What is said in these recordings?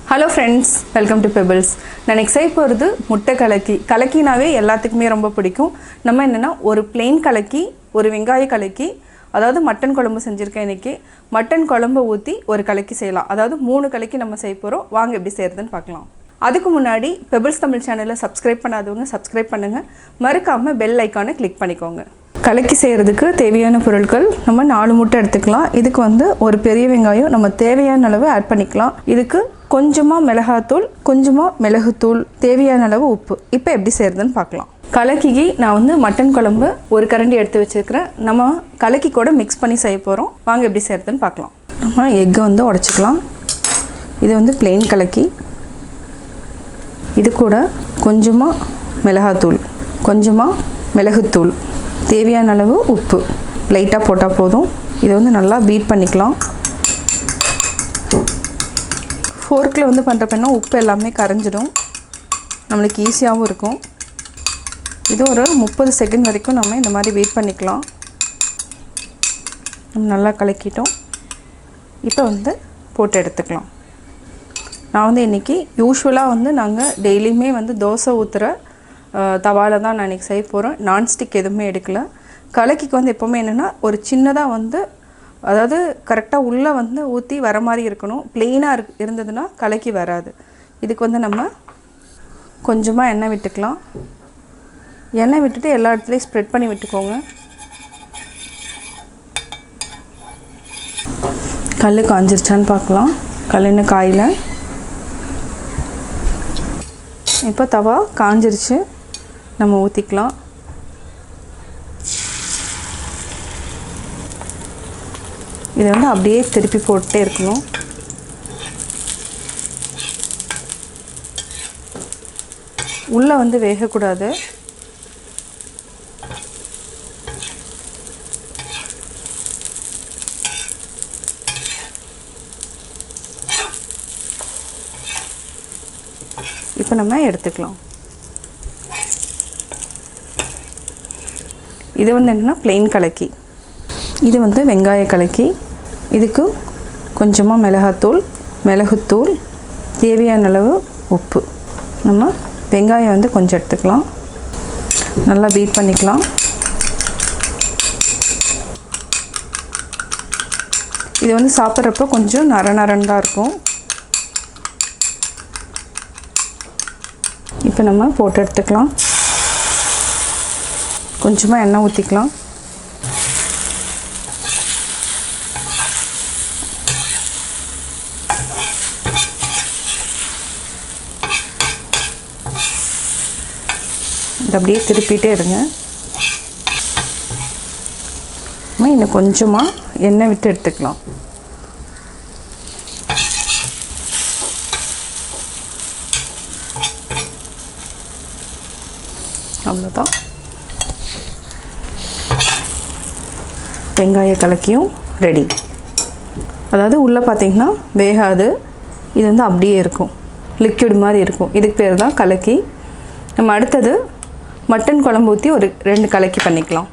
Hello friends, welcome to Pebbles. நான் excite போகிறது முட்டை கலக்கி. கலக்கினாவே எல்லாத்துக்குமே ரொம்ப பிடிக்கும். நம்ம என்னன்னா ஒரு plain கலக்கி, ஒரு வெங்காய கலக்கி, அதாவது மட்டன் குழம்பு செஞ்சிருக்கேன் இன்னைக்கு. மட்டன் குழம்பு ஊத்தி ஒரு கலக்கி செய்யலாம். அதாவது 3 கலக்கி நம்ம செய்ய போறோம். வாங்க எப்படி செய்யறதுன்னு பார்க்கலாம். அதுக்கு முன்னாடி Pebbles தமிழ் சேனலை சப்ஸ்கிரைப் பண்ணாதவங்க சப்ஸ்கிரைப் பண்ணுங்க. மறக்காம பெல் ஐகானை கிளிக் பண்ணிக்கோங்க. கலக்கி செய்கிறதுக்கு தேவையான பொருட்கள் நம்ம 4 முட்டை எடுத்துக்கலாம். இதுக்கு வந்து ஒரு பெரிய வெங்காயம் நம்ம தேவையான அளவு ஆட் பண்ணிக்கலாம். இதுக்கு கொஞ்சமாக மிளகாத்தூள், கொஞ்சமாக மிளகுத்தூள், தேவையான அளவு உப்பு. இப்போ எப்படி செய்கிறதுன்னு பார்க்கலாம். கலக்கிக்கு நான் வந்து மட்டன் குழம்பு ஒரு கரண்டி எடுத்து வச்சுருக்கிறேன். நம்ம கலக்கி கூட மிக்ஸ் பண்ணி செய்ய போகிறோம். வாங்க எப்படி செய்கிறதுன்னு பார்க்கலாம். நம்ம எக்கை வந்து உடைச்சிக்கலாம். இது வந்து பிளெயின் கலக்கி. இது கூட கொஞ்சமாக மிளகாத்தூள், கொஞ்சமாக மிளகுத்தூள், தேவையான அளவு உப்பு லைட்டாக போட்டால் போதும். இதை வந்து நல்லா பீட் பண்ணிக்கலாம். ஃபோர்க்கில் வந்து பண்ணுறப்பன்னா உப்பு எல்லாமே கரைஞ்சிடும், நம்மளுக்கு ஈஸியாகவும் இருக்கும். இது ஒரு 30 செகண்ட் வரைக்கும் நம்ம இந்த மாதிரி வெயிட் பண்ணிக்கலாம். நம்ம நல்லா கலக்கிட்டோம். இப்போ வந்து போட்டு எடுத்துக்கலாம். நான் வந்து இன்றைக்கி யூஸ்வலாக வந்து நாங்கள் டெய்லியுமே வந்து தோசை ஊற்றுற தவால தான் நான் இன்றைக்கி செய்ய போகிறேன். நான்ஸ்டிக் எதுவுமே எடுக்கலை. கலக்கிக்கு வந்து எப்போவுமே என்னென்னா ஒரு சின்னதாக வந்து அதாவது கரெக்டாக உள்ளே வந்து ஊற்றி வர மாதிரி இருக்கணும். ப்ளெயினாக இருந்ததுன்னா கலக்கி வராது. இதுக்கு வந்து நம்ம கொஞ்சமாக எண்ணெய் விட்டுக்கலாம். எண்ணெய் விட்டுட்டு எல்லா இடத்துலையும் ஸ்ப்ரெட் பண்ணி விட்டுக்கோங்க. கல் காஞ்சிருச்சான்னு பார்க்கலாம். கல் இன்னும் காயில். இப்போ தவா காஞ்சிருச்சு, நம்ம ஊற்றிக்கலாம். இதை வந்து அப்படியே திருப்பி போட்டுட்டே இருக்கணும். உள்ளே வந்து வேகக்கூடாது. இப்போ நம்ம எடுத்துக்கலாம். இது வந்து என்னென்னா பிளெயின் கலக்கி. இது வந்து வெங்காய கலக்கி. இதுக்கு கொஞ்சமாக மிளகாத்தூள், மிளகுத்தூள், தேவையான அளவு உப்பு. நம்ம வெங்காயம் வந்து கொஞ்சம் எடுத்துக்கலாம். நல்லா பீட் பண்ணிக்கலாம். இது வந்து சாப்பிட்றப்போ கொஞ்சம் நரநரண்டாக இருக்கும். இப்போ நம்ம போட்டு எடுத்துக்கலாம். கொஞ்சமாக எண்ணெய் ஊற்றிக்கலாம். இது அப்படியே திருப்பிகிட்டே இருங்க. இன்னும் கொஞ்சமாக எண்ணெய் விட்டு எடுத்துக்கலாம். அவ்வளோதான். வெங்காய கலக்கியும் ரெடி. அதாவது உள்ளே பார்த்திங்கன்னா வேகாது. இது வந்து அப்படியே இருக்கும், லிக்விட் மாதிரி இருக்கும். இதுக்கு பேர் தான் கலக்கி. நம்ம அடுத்தது மட்டன் குழம்பு ஊற்றி ஒரு 2 கலக்கி பண்ணிக்கலாம்.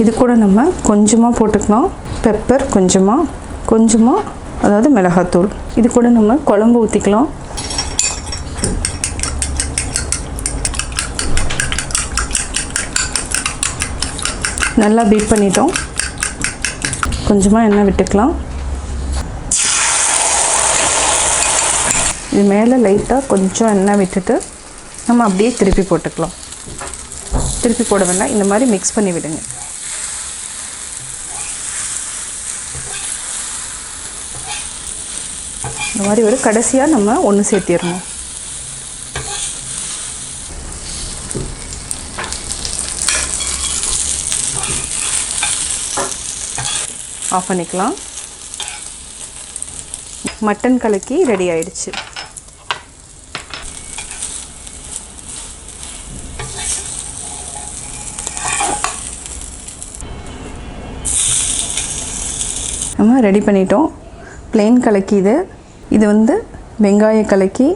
இது கூட நம்ம கொஞ்சமாக போட்டுக்கலாம். பெப்பர் கொஞ்சமாக, அதாவது மிளகாத்தூள். இது கூட நம்ம குழம்பு ஊற்றிக்கலாம். நல்லா பீட் பண்ணிட்டோம். கொஞ்சமாக எண்ணெய் விட்டுக்கலாம். இது மேலே லைட்டாக கொஞ்சம் எண்ணெய் விட்டுட்டு நம்ம அப்படியே திருப்பி போட்டுக்கலாம். திருப்பி போட வேண்டாம், இந்த மாதிரி மிக்ஸ் பண்ணி விடுங்க. இந்த மாதிரி ஒரு கடைசியாக நம்ம ஒன்று சேர்த்திடணும். ஆஃப் பண்ணிக்கலாம். மட்டன் கலக்கி ரெடி ஆயிடுச்சு. நம்ம ரெடி பண்ணிட்டோம். பிளெயின் கலக்கி. இது வந்து வெங்காய கலக்கி,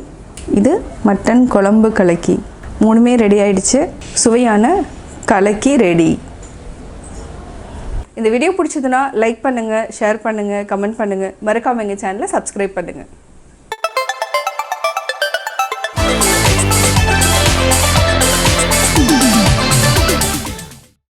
இது மட்டன் குழம்பு கலக்கி. 3மே ரெடி ஆயிடுச்சு. சுவையான கலக்கி ரெடி. இந்த வீடியோ பிடிச்சதுன்னா லைக் பண்ணுங்கள், ஷேர் பண்ணுங்கள், கமெண்ட் பண்ணுங்கள். மறக்காம எங்கள் சேனலை சப்ஸ்கிரைப் பண்ணுங்கள்.